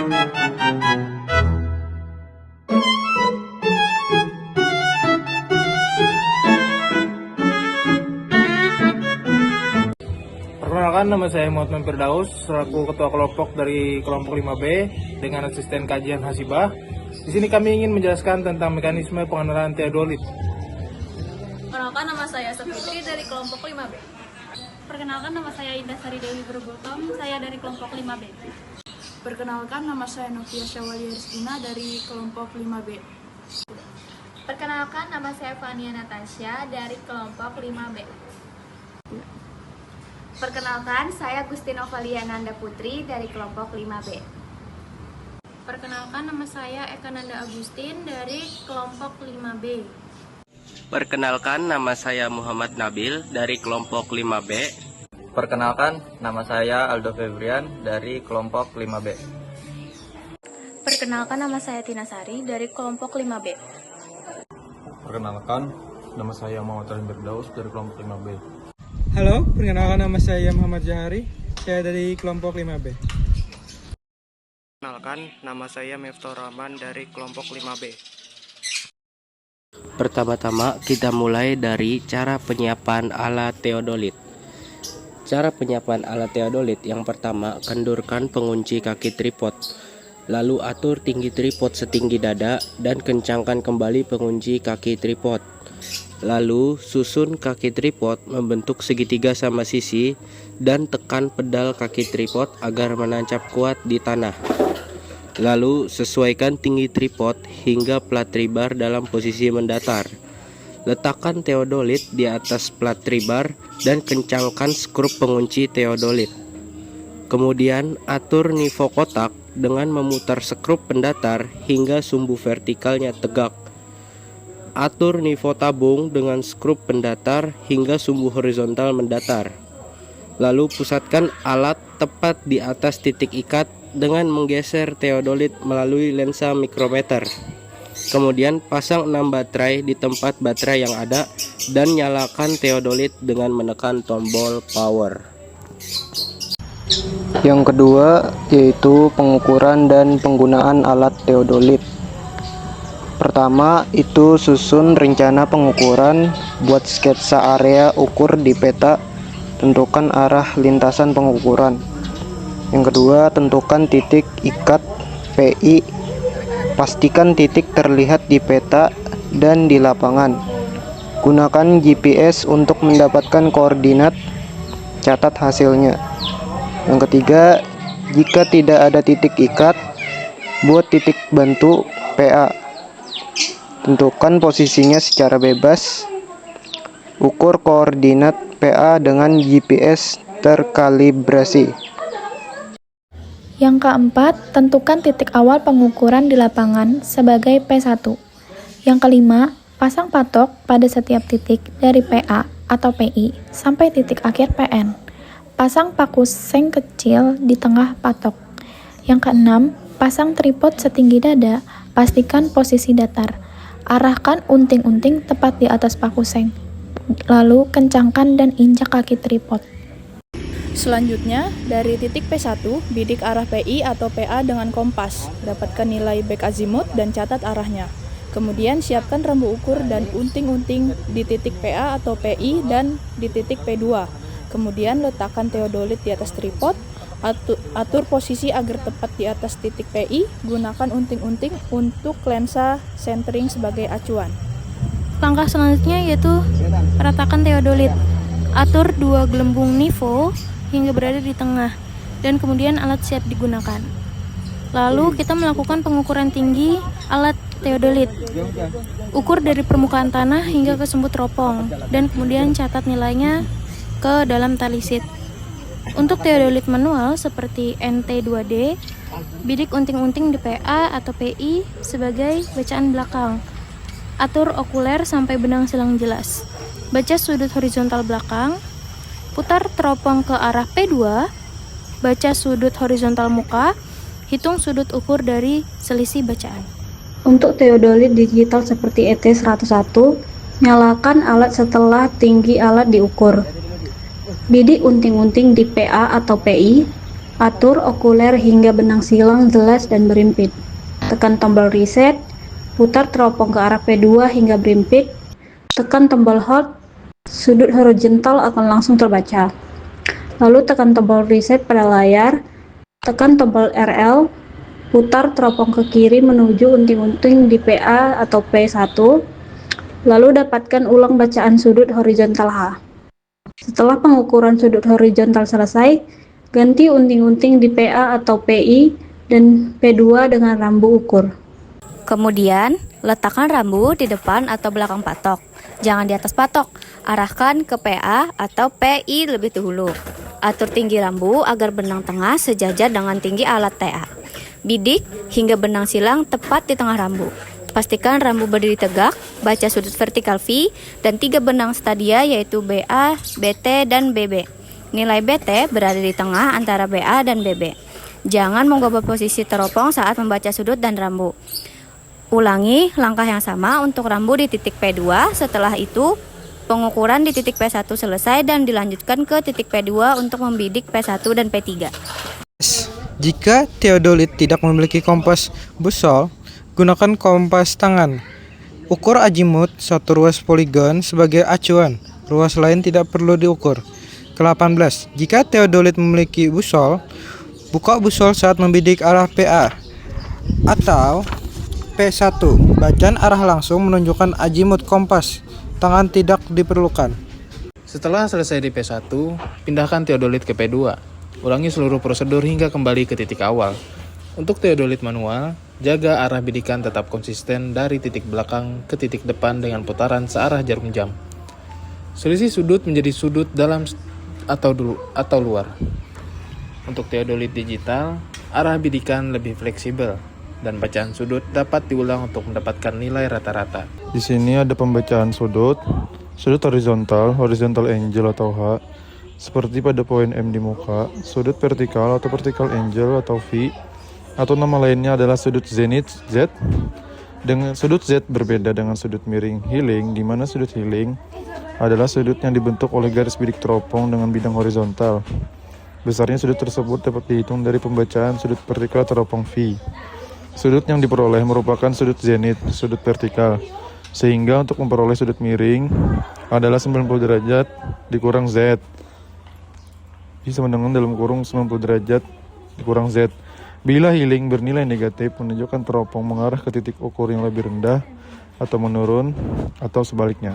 Perkenalkan, nama saya Muhammad Firdaus, selaku Ketua Kelompok dari kelompok 5B dengan asisten kajian Hasibah. Di sini kami ingin menjelaskan tentang mekanisme pengenalan teodolit. Perkenalkan, nama saya Safitri dari kelompok 5B. Perkenalkan, nama saya Indah Sari Dewi Bergultom, saya dari kelompok 5B. Perkenalkan, nama saya Novia Syawali Rizkina dari kelompok 5B. Perkenalkan, nama saya Fania Natasha dari kelompok 5B. Perkenalkan, saya Gustino Valiananda Putri dari kelompok 5B. Perkenalkan, nama saya Eka Nanda Agustin dari kelompok 5B. Perkenalkan, nama saya Muhammad Nabil dari kelompok 5B. Perkenalkan, nama saya Aldo Febrian dari kelompok 5B. Perkenalkan, nama saya Tina Sari dari kelompok 5B. Perkenalkan, nama saya Muhammad Rahim Firdaus dari kelompok 5B. Halo, perkenalkan, nama saya Muhammad Jahari, saya dari kelompok 5B. Perkenalkan, nama saya Miftah Rahman dari kelompok 5B. Pertama-tama kita mulai dari cara penyiapan alat teodolit. Cara penyiapan alat teodolit yang pertama, kendurkan pengunci kaki tripod. Lalu atur tinggi tripod setinggi dada dan kencangkan kembali pengunci kaki tripod. Lalu susun kaki tripod membentuk segitiga sama sisi dan tekan pedal kaki tripod agar menancap kuat di tanah. Lalu sesuaikan tinggi tripod hingga plat tribar dalam posisi mendatar. Letakkan teodolit di atas plat tribar dan kencangkan skrup pengunci teodolit. Kemudian atur nivou kotak dengan memutar skrup pendatar hingga sumbu vertikalnya tegak. Atur nivou tabung dengan skrup pendatar hingga sumbu horizontal mendatar. Lalu pusatkan alat tepat di atas titik ikat dengan menggeser teodolit melalui lensa mikrometer. Kemudian pasang 6 baterai di tempat baterai yang ada dan nyalakan teodolit dengan menekan tombol power. Yang kedua yaitu pengukuran dan penggunaan alat teodolit. Pertama itu susun rencana pengukuran, buat sketsa area ukur di peta, tentukan arah lintasan pengukuran. Yang kedua, tentukan titik ikat PI, pastikan titik terlihat di peta dan di lapangan. Gunakan GPS untuk mendapatkan koordinat, catat hasilnya. Yang ketiga, jika tidak ada titik ikat, buat titik bantu PA. Tentukan posisinya secara bebas. Ukur koordinat PA dengan GPS terkalibrasi. Yang keempat, tentukan titik awal pengukuran di lapangan sebagai P1. Yang kelima, pasang patok pada setiap titik dari PA atau PI sampai titik akhir PN. Pasang paku seng kecil di tengah patok. Yang keenam, pasang tripod setinggi dada, pastikan posisi datar. Arahkan unting-unting tepat di atas paku seng. Lalu kencangkan dan injak kaki tripod. Selanjutnya, dari titik P1, bidik arah PI atau PA dengan kompas. Dapatkan nilai back azimut dan catat arahnya. Kemudian siapkan rambu ukur dan unting-unting di titik PA atau PI dan di titik P2. Kemudian letakkan teodolit di atas tripod. Atur posisi agar tepat di atas titik PI. Gunakan unting-unting untuk lensa centering sebagai acuan. Langkah selanjutnya yaitu ratakan teodolit. Atur 2 gelembung nivou hingga berada di tengah dan kemudian alat siap digunakan. Lalu kita melakukan pengukuran tinggi alat teodolit. Ukur dari permukaan tanah hingga ke sumbu teropong dan kemudian catat nilainya ke dalam talisit. Untuk teodolit manual seperti NT2D, bidik unting-unting di PA atau PI sebagai bacaan belakang. Atur okuler sampai benang silang jelas. Baca sudut horizontal belakang. Putar teropong ke arah P2. Baca sudut horizontal muka. Hitung sudut ukur dari selisih bacaan. Untuk teodolit digital seperti ET101, nyalakan alat setelah tinggi alat diukur. Bidik unting-unting di PA atau PI, Atur okuler hingga benang silang jelas dan berimpit. Tekan tombol reset, putar teropong ke arah P2 hingga berimpit. Tekan tombol hold, sudut horizontal akan langsung terbaca. Lalu tekan tombol reset pada layar, tekan tombol RL, putar teropong ke kiri menuju unting-unting di PA atau P1, lalu dapatkan ulang bacaan sudut horizontal H. Setelah pengukuran sudut horizontal selesai, ganti unting-unting di PA atau PI dan P2 dengan rambu ukur. Kemudian, letakkan rambu di depan atau belakang patok. Jangan di atas patok, arahkan ke PA atau PI lebih dahulu. Atur tinggi rambu agar benang tengah sejajar dengan tinggi alat TA. Bidik hingga benang silang tepat di tengah rambu. Pastikan rambu berdiri tegak, baca sudut vertikal V, dan 3 benang stadia yaitu BA, BT, dan BB. Nilai BT berada di tengah antara BA dan BB. Jangan mengubah posisi teropong saat membaca sudut dan rambu. Ulangi langkah yang sama untuk rambu di titik P2. Setelah itu, pengukuran di titik P1 selesai dan dilanjutkan ke titik P2 untuk membidik P1 dan P3. Jika teodolit tidak memiliki kompas busol, gunakan kompas tangan. Ukur azimut satu ruas poligon sebagai acuan. Ruas lain tidak perlu diukur. Ke-18. Jika teodolit memiliki busol, buka busol saat membidik arah PA atau P1. Bacaan arah langsung menunjukkan azimut kompas. Tangan tidak diperlukan. Setelah selesai di P1, pindahkan teodolit ke P2. Ulangi seluruh prosedur hingga kembali ke titik awal. Untuk teodolit manual, jaga arah bidikan tetap konsisten dari titik belakang ke titik depan dengan putaran searah jarum jam. Selisih sudut menjadi sudut dalam atau luar. Untuk teodolit digital, arah bidikan lebih fleksibel dan bacaan sudut dapat diulang untuk mendapatkan nilai rata-rata. Di sini ada pembacaan sudut horizontal, horizontal angle atau H, seperti pada poin M di muka, sudut vertikal atau vertical angle atau V, atau nama lainnya adalah sudut zenith Z. Dengan sudut Z berbeda dengan sudut miring healing, di mana sudut healing adalah sudut yang dibentuk oleh garis bidik teropong dengan bidang horizontal. Besarnya sudut tersebut dapat dihitung dari pembacaan sudut vertikal teropong V. Sudut yang diperoleh merupakan sudut zenith, sudut vertikal. Sehingga untuk memperoleh sudut miring adalah 90 derajat dikurang Z. Bisa dengan dalam kurung 90 derajat dikurang Z. Bila healing bernilai negatif, menunjukkan teropong mengarah ke titik ukur yang lebih rendah atau menurun atau sebaliknya.